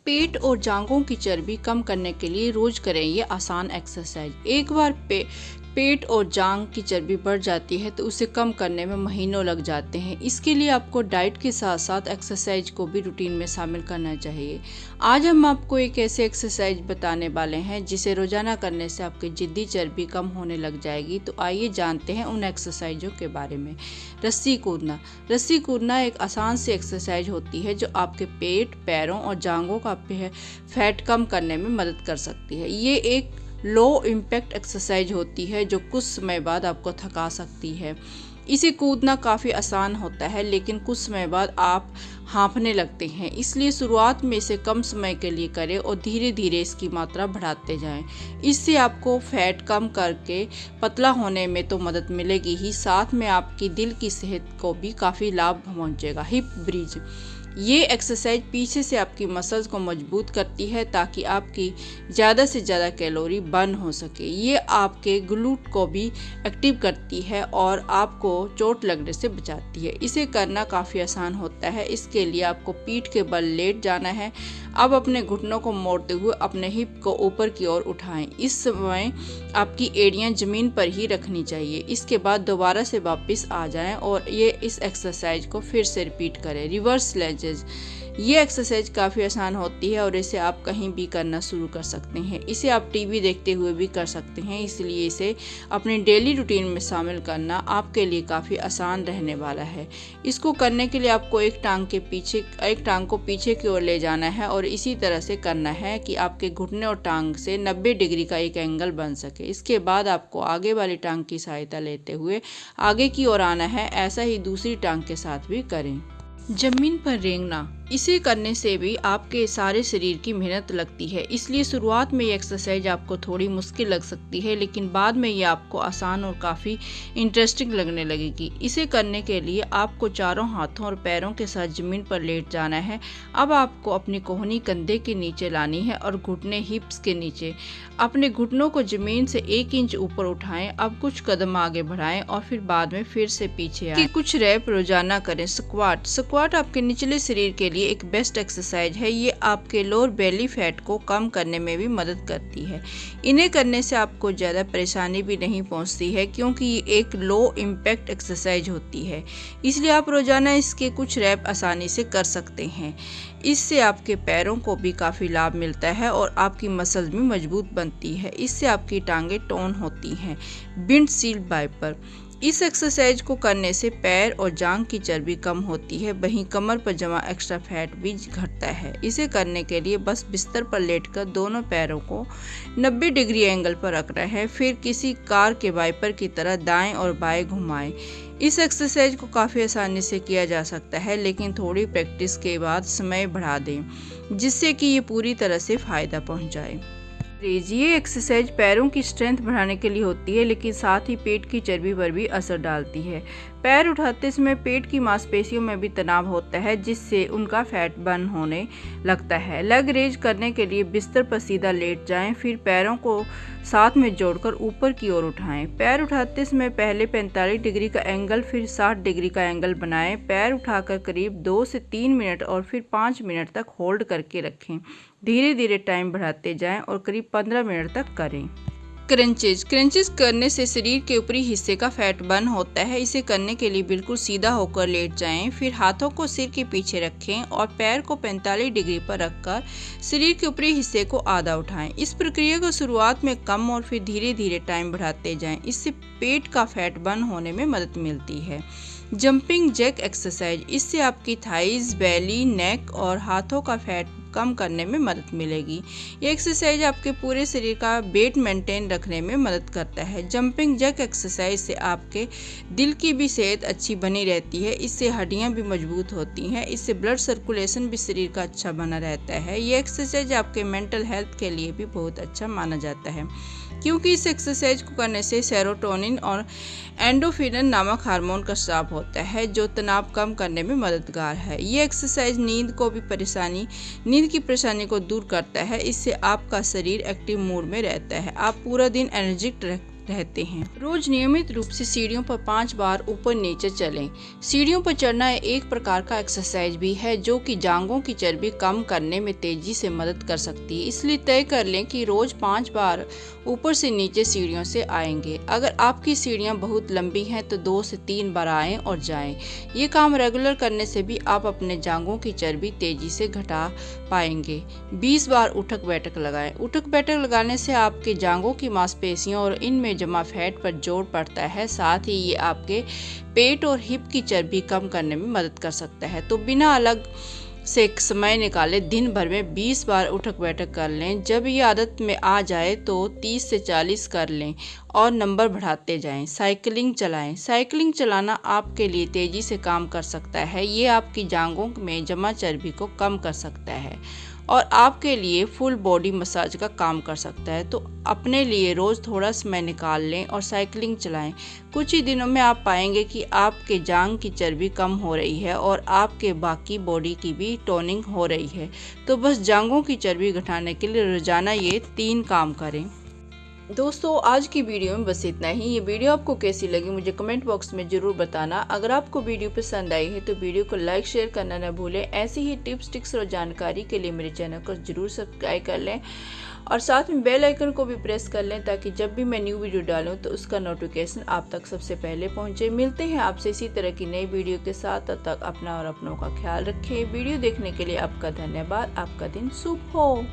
पेट और जांघों की चर्बी कम करने के लिए रोज करें ये आसान एक्सरसाइज। एक बार पेट और जांघ की चर्बी बढ़ जाती है तो उसे कम करने में महीनों लग जाते हैं। इसके लिए आपको डाइट के साथ साथ एक्सरसाइज को भी रूटीन में शामिल करना चाहिए। आज हम आपको एक ऐसे एक्सरसाइज बताने वाले हैं जिसे रोजाना करने से आपकी जिद्दी चर्बी कम होने लग जाएगी। तो आइए जानते हैं उन एक्सरसाइजों के बारे में। रस्सी कूदना। रस्सी कूदना एक आसान सी एक्सरसाइज होती है जो आपके पेट, पैरों और जांघों का फैट कम करने में मदद कर सकती है। ये एक लो इम्पैक्ट एक्सरसाइज होती है जो कुछ समय बाद आपको थका सकती है। इसे कूदना काफ़ी आसान होता है लेकिन कुछ समय बाद आप हाँफने लगते हैं, इसलिए शुरुआत में इसे कम समय के लिए करें और धीरे धीरे इसकी मात्रा बढ़ाते जाएं। इससे आपको फैट कम करके पतला होने में तो मदद मिलेगी ही, साथ में आपकी दिल की सेहत को भी काफ़ी लाभ पहुँचेगा। Hip bridge. ये एक्सरसाइज पीछे से आपकी मसल्स को मजबूत करती है ताकि आपकी ज़्यादा से ज़्यादा कैलोरी बर्न हो सके। ये आपके ग्लूट को भी एक्टिव करती है और आपको चोट लगने से बचाती है। इसे करना काफ़ी आसान होता है। इसके लिए आपको पीठ के बल लेट जाना है। अब अपने घुटनों को मोड़ते हुए अपने हिप को ऊपर की ओर उठाएं। इस समय आपकी एड़ियां ज़मीन पर ही रखनी चाहिए। इसके बाद दोबारा से वापस आ जाएं और इस एक्सरसाइज को फिर से रिपीट करें। Reverse lunges. ये एक्सरसाइज काफ़ी आसान होती है और इसे आप कहीं भी करना शुरू कर सकते हैं। इसे आप टीवी देखते हुए भी कर सकते हैं, इसलिए इसे अपनी डेली रूटीन में शामिल करना आपके लिए काफ़ी आसान रहने वाला है। इसको करने के लिए आपको एक टांग को पीछे की ओर ले जाना है और इसी तरह से करना है कि आपके घुटने और टांग से 90 डिग्री का एक एंगल बन सके। इसके बाद आपको आगे वाली टांग की सहायता लेते हुए आगे की ओर आना है। ऐसा ही दूसरी टांग के साथ भी करें। जमीन पर रेंगना। इसे करने से भी आपके सारे शरीर की मेहनत लगती है, इसलिए शुरुआत में ये एक्सरसाइज आपको थोड़ी मुश्किल लग सकती है लेकिन बाद में ये आपको आसान और काफ़ी इंटरेस्टिंग लगने लगेगी। इसे करने के लिए आपको चारों हाथों और पैरों के साथ ज़मीन पर लेट जाना है। अब आपको अपनी कोहनी कंधे के नीचे लानी है और घुटने हिप्स के नीचे। अपने घुटनों को ज़मीन से 1 इंच ऊपर उठाएं। अब कुछ कदम आगे बढ़ाएं और फिर बाद में फिर से पीछे आएं। कुछ रैप रोजाना करें। स्क्वाट आपके निचले शरीर के लिए एक बेस्ट एक्सरसाइज है। ये आपके लोअर बेली फैट को कम करने में भी मदद करती है। इन्हें करने से आपको ज़्यादा परेशानी भी नहीं पहुंचती है क्योंकि ये एक लो इम्पैक्ट एक्सरसाइज होती है, इसलिए आप रोजाना इसके कुछ रैप आसानी से कर सकते हैं। इससे आपके पैरों को भी काफ़ी लाभ मिलता है और आपकी मसल्स भी मजबूत बनती है। इससे आपकी टांगें टोन होती हैं। Windshield wiper. इस एक्सरसाइज को करने से पैर और जांघ की चर्बी कम होती है, वहीं कमर पर जमा एक्स्ट्रा फैट भी घटता है। इसे करने के लिए बस बिस्तर पर लेटकर दोनों पैरों को 90 डिग्री एंगल पर रखना है, फिर किसी कार के वाइपर की तरह दाएं और बाएं घुमाएं। इस एक्सरसाइज को काफ़ी आसानी से किया जा सकता है लेकिन थोड़ी प्रैक्टिस के बाद समय बढ़ा दें जिससे कि ये पूरी तरह से फ़ायदा पहुंचाए। ये एक्सरसाइज पैरों की स्ट्रेंथ बढ़ाने के लिए होती है लेकिन साथ ही पेट की चर्बी पर भी असर डालती है। पैर उठाते समय पेट की मांसपेशियों में भी तनाव होता है जिससे उनका फैट बर्न होने लगता है। लेग रेज करने के लिए बिस्तर पर सीधा लेट जाएं, फिर पैरों को साथ में जोड़कर ऊपर की ओर उठाएं। पैर उठाते समय पहले 45 डिग्री का एंगल फिर 60 डिग्री का एंगल बनाएं। पैर उठाकर करीब 2 से 3 मिनट और फिर 5 मिनट तक होल्ड करके रखें। धीरे धीरे टाइम बढ़ाते जाएं और करीब 15 मिनट तक करें। क्रंचेस करने से शरीर के ऊपरी हिस्से का फैट बर्न होता है। इसे करने के लिए बिल्कुल सीधा होकर लेट जाएं, फिर हाथों को सिर के पीछे रखें और पैर को 45 डिग्री पर रखकर शरीर के ऊपरी हिस्से को आधा उठाएं। इस प्रक्रिया को शुरुआत में कम और फिर धीरे धीरे टाइम बढ़ाते जाएं। इससे पेट का फैट बर्न होने में मदद मिलती है। Jumping jack exercise. इससे आपकी थाइज, बेली, नेक और हाथों का फैट कम करने में मदद मिलेगी। ये एक्सरसाइज आपके पूरे शरीर का वेट मेंटेन रखने में मदद करता है। जंपिंग जैक एक्सरसाइज से आपके दिल की भी सेहत अच्छी बनी रहती है। इससे हड्डियां भी मजबूत होती हैं। इससे ब्लड सर्कुलेशन भी शरीर का अच्छा बना रहता है। ये एक्सरसाइज आपके मेंटल हेल्थ के लिए भी बहुत अच्छा माना जाता है क्योंकि इस एक्सरसाइज को करने से सेरोटोनिन और एंडोर्फिन नामक हार्मोन का स्राव होता है जो तनाव कम करने में मददगार है। ये एक्सरसाइज नींद की परेशानी को दूर करता है। इससे आपका शरीर एक्टिव मूड में रहता है। आप पूरा दिन एनर्जेटिक रहते हैं। रोज नियमित रूप से सीढ़ियों पर 5 बार ऊपर नीचे चलें। सीढ़ियों पर चढ़ना एक प्रकार का एक्सरसाइज भी है जो कि जांघों की चर्बी कम करने में तेजी से मदद कर सकती है। इसलिए तय कर लें कि रोज 5 बार ऊपर से नीचे सीढ़ियों से आएंगे। अगर आपकी सीढ़ियां बहुत लंबी हैं तो 2 से 3 बार आएं और जाएं। ये काम रेगुलर करने से भी आप अपने जांघों की चर्बी तेजी से घटा पाएंगे। 20 बार उठक बैठक लगाएं। उठक बैठक लगाने से आपके जांघों की मांसपेशियों और इनमें जमा फैट पर जोर पड़ता है। साथ ही ये आपके पेट और हिप की चर्बी कम करने में मदद कर सकता है। तो बिना अलग से एक समय निकाले दिन भर में 20 बार उठक बैठक कर लें। जब ये आदत में आ जाए तो 30 से 40 कर लें और नंबर बढ़ाते जाएं। साइकिलिंग चलाएं। साइकिलिंग चलाना आपके लिए तेजी से काम कर सकता है। ये आपकी जांघों में जमा चर्बी को कम कर सकता है और आपके लिए फुल बॉडी मसाज का काम कर सकता है। तो अपने लिए रोज़ थोड़ा समय निकाल लें और साइकिलिंग चलाएं। कुछ ही दिनों में आप पाएंगे कि आपके जांघ की चर्बी कम हो रही है और आपके बाकी बॉडी की भी टोनिंग हो रही है। तो बस जांघों की चर्बी घटाने के लिए रोजाना ये 3 काम करें। दोस्तों, आज की वीडियो में बस इतना ही। ये वीडियो आपको कैसी लगी मुझे कमेंट बॉक्स में ज़रूर बताना। अगर आपको वीडियो पसंद आई है तो वीडियो को लाइक शेयर करना न भूलें। ऐसी ही टिप्स टिक्स और जानकारी के लिए मेरे चैनल को ज़रूर सब्सक्राइब कर लें और साथ में बेल आइकन को भी प्रेस कर लें ताकि जब भी मैं न्यू वीडियो डालूं तो उसका नोटिफिकेशन आप तक सबसे पहले पहुंचे। मिलते हैं आपसे इसी तरह की नई वीडियो के साथ। तब तक अपना और अपनों का ख्याल रखें। वीडियो देखने के लिए आपका धन्यवाद। आपका दिन शुभ हो।